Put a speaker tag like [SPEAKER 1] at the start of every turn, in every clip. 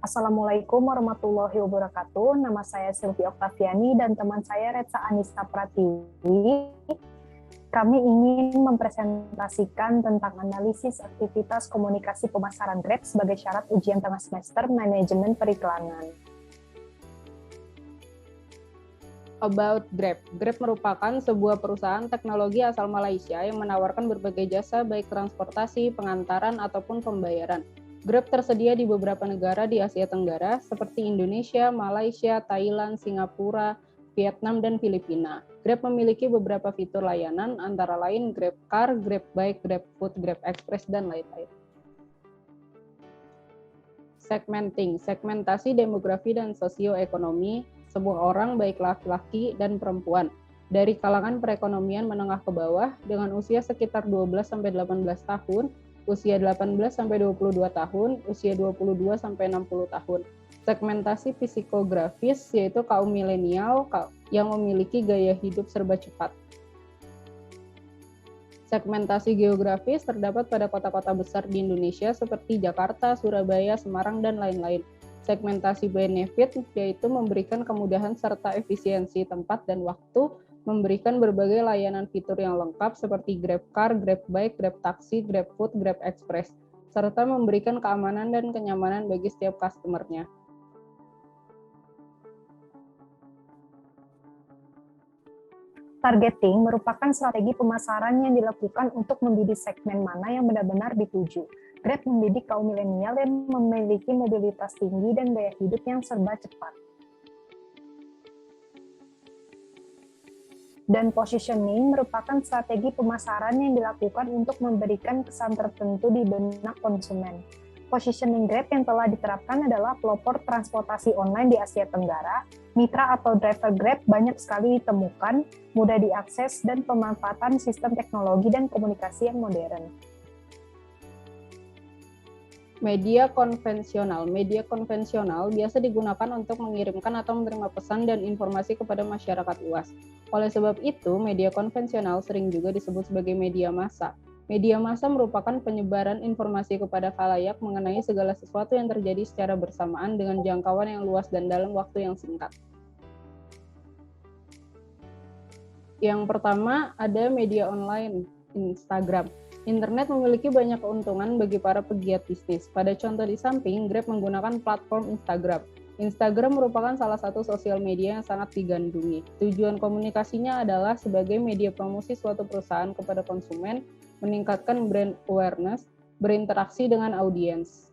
[SPEAKER 1] Assalamualaikum warahmatullahi wabarakatuh. Nama saya Sylvie Oktaviani dan teman saya Retsa Anissa Pratiwi. Kami ingin mempresentasikan tentang analisis aktivitas komunikasi pemasaran Grab sebagai syarat ujian tengah semester manajemen periklanan.
[SPEAKER 2] About Grab. Grab merupakan sebuah perusahaan teknologi asal Malaysia yang menawarkan berbagai jasa baik transportasi, pengantaran, ataupun pembayaran. Grab tersedia di beberapa negara di Asia Tenggara seperti Indonesia, Malaysia, Thailand, Singapura, Vietnam, dan Filipina. Grab memiliki beberapa fitur layanan antara lain Grab Car, Grab Bike, Grab Food, Grab Express, dan lain-lain. Segmenting, segmentasi demografi dan sosioekonomi sebuah orang baik laki-laki dan perempuan dari kalangan perekonomian menengah ke bawah dengan usia sekitar 12-18 tahun, usia 18-22 tahun, usia 22-60 tahun. Segmentasi psikografis yaitu kaum milenial yang memiliki gaya hidup serba cepat. Segmentasi geografis terdapat pada kota-kota besar di Indonesia seperti Jakarta, Surabaya, Semarang, dan lain-lain. Segmentasi benefit yaitu memberikan kemudahan serta efisiensi tempat dan waktu, memberikan berbagai layanan fitur yang lengkap seperti Grab Car, Grab Bike, Grab Taxi, Grab Food, Grab Express, serta memberikan keamanan dan kenyamanan bagi setiap customer-nya.
[SPEAKER 1] Targeting merupakan strategi pemasaran yang dilakukan untuk membidik segmen mana yang benar-benar dituju. Grab membidik kaum milenial yang memiliki mobilitas tinggi dan gaya hidup yang serba cepat. Dan positioning merupakan strategi pemasaran yang dilakukan untuk memberikan kesan tertentu di benak konsumen. Positioning Grab yang telah diterapkan adalah pelopor transportasi online di Asia Tenggara. Mitra atau driver Grab banyak sekali ditemukan, mudah diakses, dan pemanfaatan sistem teknologi dan komunikasi yang modern.
[SPEAKER 2] Media konvensional. Media konvensional biasa digunakan untuk mengirimkan atau menerima pesan dan informasi kepada masyarakat luas. Oleh sebab itu, media konvensional sering juga disebut sebagai media massa. Media massa merupakan penyebaran informasi kepada khalayak mengenai segala sesuatu yang terjadi secara bersamaan dengan jangkauan yang luas dan dalam waktu yang singkat. Yang pertama, ada media online, Instagram. Internet memiliki banyak keuntungan bagi para pegiat bisnis. Pada contoh di samping, Grab menggunakan platform Instagram. Instagram merupakan salah satu sosial media yang sangat digandrungi. Tujuan komunikasinya adalah sebagai media promosi suatu perusahaan kepada konsumen, meningkatkan brand awareness, berinteraksi dengan audiens.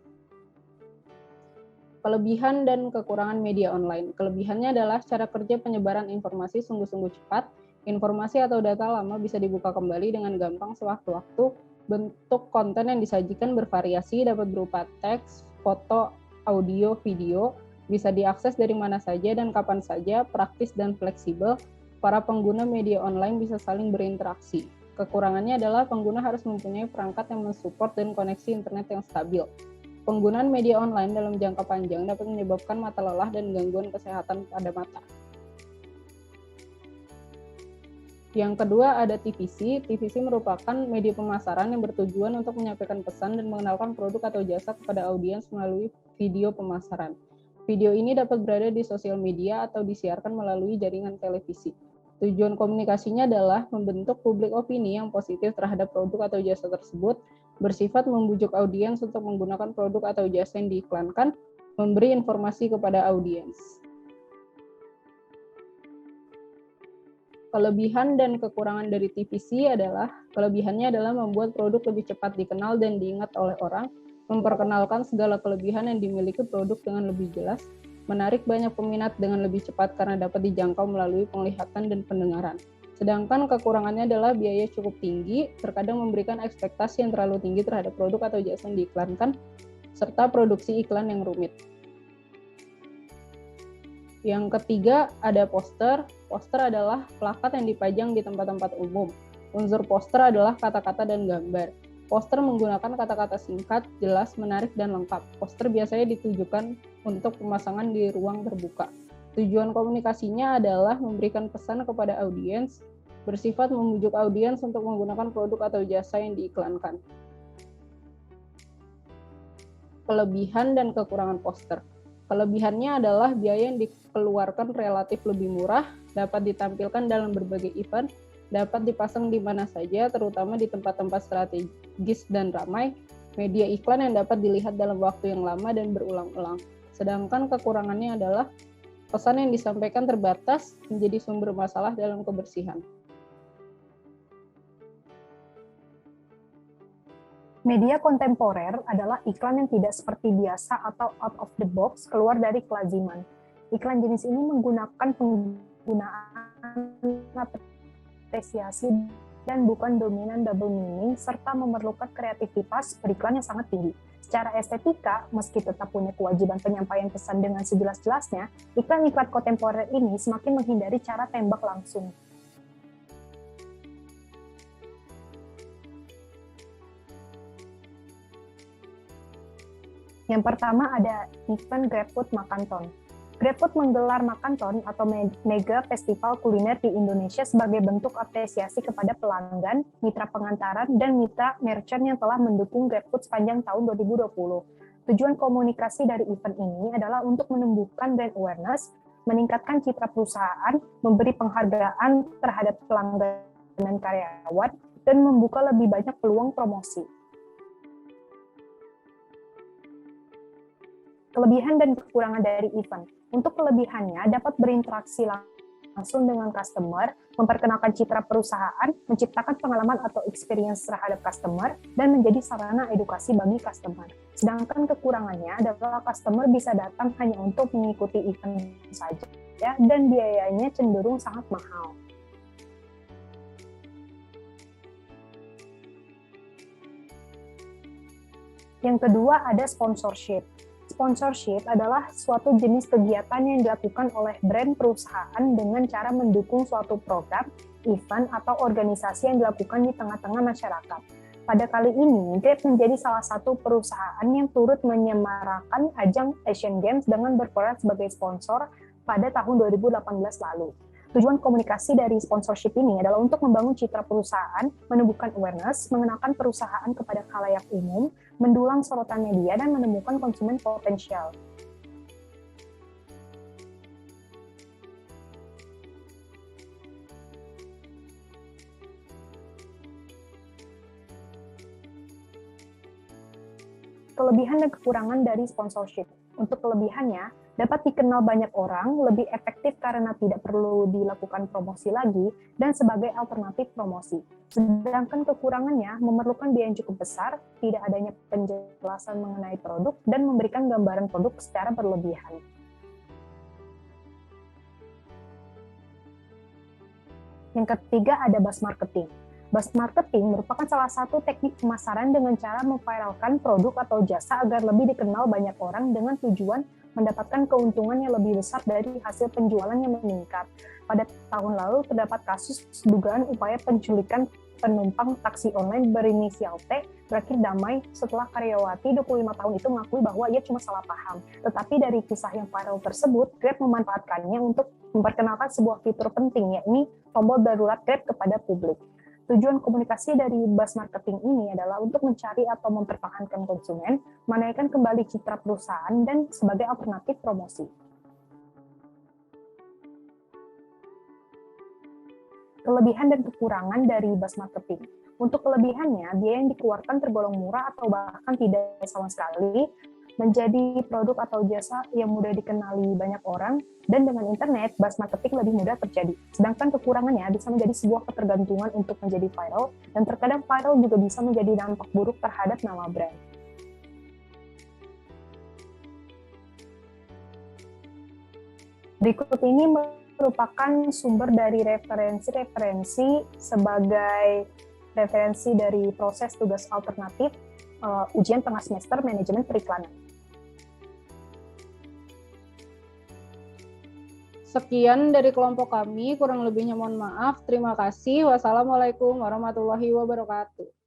[SPEAKER 2] Kelebihan dan kekurangan media online. Kelebihannya adalah cara kerja penyebaran informasi sungguh-sungguh cepat. Informasi atau data lama bisa dibuka kembali dengan gampang sewaktu-waktu. Bentuk konten yang disajikan bervariasi, dapat berupa teks, foto, audio, video, bisa diakses dari mana saja dan kapan saja, praktis dan fleksibel. Para pengguna media online bisa saling berinteraksi. Kekurangannya adalah pengguna harus mempunyai perangkat yang mensupport dan koneksi internet yang stabil. Penggunaan media online dalam jangka panjang dapat menyebabkan mata lelah dan gangguan kesehatan pada mata. Yang kedua ada TVC. TVC merupakan media pemasaran yang bertujuan untuk menyampaikan pesan dan mengenalkan produk atau jasa kepada audiens melalui video pemasaran. Video ini dapat berada di sosial media atau disiarkan melalui jaringan televisi. Tujuan komunikasinya adalah membentuk publik opini yang positif terhadap produk atau jasa tersebut, bersifat membujuk audiens untuk menggunakan produk atau jasa yang diiklankan, memberi informasi kepada audiens. Kelebihan dan kekurangan dari TVC adalah, kelebihannya adalah membuat produk lebih cepat dikenal dan diingat oleh orang, memperkenalkan segala kelebihan yang dimiliki produk dengan lebih jelas, menarik banyak peminat dengan lebih cepat karena dapat dijangkau melalui penglihatan dan pendengaran. Sedangkan kekurangannya adalah biaya cukup tinggi, terkadang memberikan ekspektasi yang terlalu tinggi terhadap produk atau jasa yang diiklankan, serta produksi iklan yang rumit. Yang ketiga, ada poster. Poster adalah plakat yang dipajang di tempat-tempat umum. Unsur poster adalah kata-kata dan gambar. Poster menggunakan kata-kata singkat, jelas, menarik, dan lengkap. Poster biasanya ditujukan untuk pemasangan di ruang terbuka. Tujuan komunikasinya adalah memberikan pesan kepada audiens, bersifat membujuk audiens untuk menggunakan produk atau jasa yang diiklankan. Kelebihan dan kekurangan poster. Kelebihannya adalah biaya yang dikeluarkan relatif lebih murah, dapat ditampilkan dalam berbagai event, dapat dipasang di mana saja, terutama di tempat-tempat strategis dan ramai, media iklan yang dapat dilihat dalam waktu yang lama dan berulang-ulang. Sedangkan kekurangannya adalah pesan yang disampaikan terbatas, menjadi sumber masalah dalam kebersihan.
[SPEAKER 1] Media kontemporer adalah iklan yang tidak seperti biasa atau out of the box, keluar dari kelaziman. Iklan jenis ini menggunakan penggunaan apresiasi dan bukan dominan double meaning, serta memerlukan kreativitas beriklan yang sangat tinggi. Secara estetika, meski tetap punya kewajiban penyampaian pesan dengan sejelas-jelasnya, iklan-iklan kontemporer ini semakin menghindari cara tembak langsung. Yang pertama ada event GrabFood Makanton. GrabFood menggelar Makanton atau mega festival kuliner di Indonesia sebagai bentuk apresiasi kepada pelanggan, mitra pengantaran, dan mitra merchant yang telah mendukung GrabFood sepanjang tahun 2020. Tujuan komunikasi dari event ini adalah untuk menumbuhkan brand awareness, meningkatkan citra perusahaan, memberi penghargaan terhadap pelanggan dan karyawan, dan membuka lebih banyak peluang promosi. Kelebihan dan kekurangan dari event. Untuk kelebihannya, dapat berinteraksi langsung dengan customer, memperkenalkan citra perusahaan, menciptakan pengalaman atau experience terhadap customer, dan menjadi sarana edukasi bagi customer. Sedangkan kekurangannya adalah customer bisa datang hanya untuk mengikuti event saja, dan biayanya cenderung sangat mahal. Yang kedua ada sponsorship. Sponsorship adalah suatu jenis kegiatan yang dilakukan oleh brand perusahaan dengan cara mendukung suatu program, event, atau organisasi yang dilakukan di tengah-tengah masyarakat. Pada kali ini, Grab menjadi salah satu perusahaan yang turut menyemarakan ajang Asian Games dengan berperan sebagai sponsor pada tahun 2018 lalu. Tujuan komunikasi dari sponsorship ini adalah untuk membangun citra perusahaan, menumbuhkan awareness, mengenalkan perusahaan kepada khalayak umum, mendulang sorotan media, dan menemukan konsumen potensial. Kelebihan dan kekurangan dari sponsorship. Untuk kelebihannya, dapat dikenal banyak orang, lebih efektif karena tidak perlu dilakukan promosi lagi, dan sebagai alternatif promosi. Sedangkan kekurangannya memerlukan biaya yang cukup besar, tidak adanya penjelasan mengenai produk, dan memberikan gambaran produk secara berlebihan. Yang ketiga ada buzz marketing. Buzz marketing merupakan salah satu teknik pemasaran dengan cara memviralkan produk atau jasa agar lebih dikenal banyak orang dengan tujuan mendapatkan keuntungan yang lebih besar dari hasil penjualan yang meningkat. Pada tahun lalu terdapat kasus dugaan upaya penculikan penumpang taksi online berinisial T berakhir damai setelah karyawati 25 tahun itu mengakui bahwa ia cuma salah paham. Tetapi dari kisah yang viral tersebut, Grab memanfaatkannya untuk memperkenalkan sebuah fitur penting, yakni tombol darurat Grab kepada publik. Tujuan komunikasi dari buzz marketing ini adalah untuk mencari atau mempertahankan konsumen, menaikkan kembali citra perusahaan, dan sebagai alternatif promosi. Kelebihan dan kekurangan dari buzz marketing. Untuk kelebihannya, biaya yang dikeluarkan tergolong murah atau bahkan tidak sama sekali, menjadi produk atau jasa yang mudah dikenali banyak orang, dan dengan internet, buzz marketing lebih mudah terjadi. Sedangkan kekurangannya bisa menjadi sebuah ketergantungan untuk menjadi viral, dan terkadang viral juga bisa menjadi dampak buruk terhadap nama brand. Berikut ini merupakan sumber dari referensi-referensi sebagai referensi dari proses tugas alternatif ujian tengah semester manajemen periklanan.
[SPEAKER 2] Sekian dari kelompok kami, kurang lebihnya mohon maaf. Terima kasih. Wassalamualaikum warahmatullahi wabarakatuh.